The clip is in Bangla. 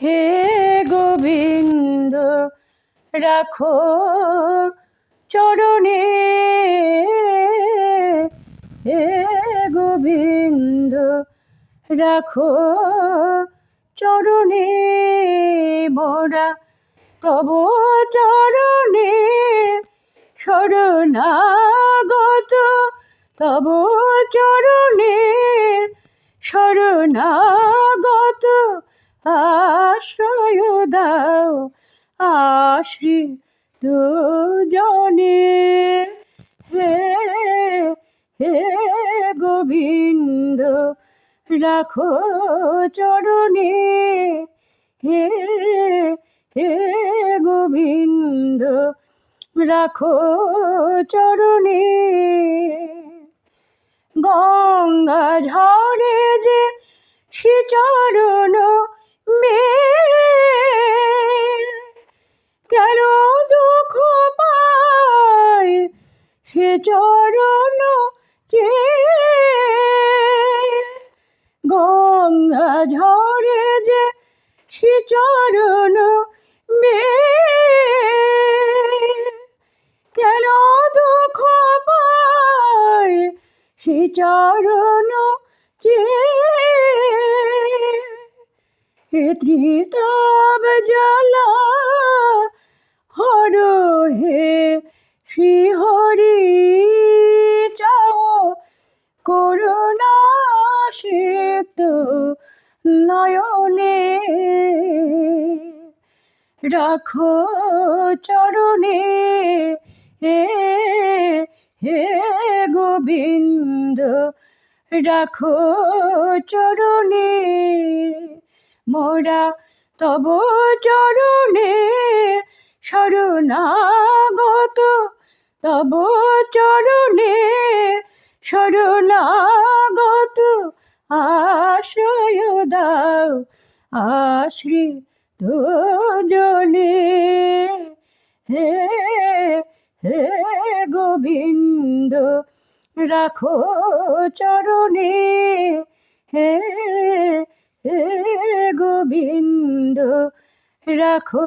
হে গোবিন্দ রাখো চরণে, হে গোবিন্দ রাখো চরণে, মোরা তব চরণে শরণাগত, তব চরণে শরণাগত, আশ্রয় দাও আশ্রিত জনে। হে হে গোবিন্দ রাখো চরণে, হে হে গোবিন্দ রাখো চরণে। গঙ্গা ঝরে যে শ্রীচরণ কেন দুঃখ পায় সে চরণ চে। গঙ্গা ঝরে যে শ্রীচরণ কেন দুঃখ পায় সে চরণ চে। ত্রিতাব জ্বালা হর হে শ্রীহরি, চাও করুণা সিক্ত নয়নে, রাখো চরণে, হে হে গোবিন্দ রাখো চরণে। মোরা তব চরণে শরণাগত, তব চরণে শরণাগত, আশ্রয় দাও আশ্রিত জনে। হে হে গোবিন্দ রাখো চরণে, হে হে গোবিন্দ রাখো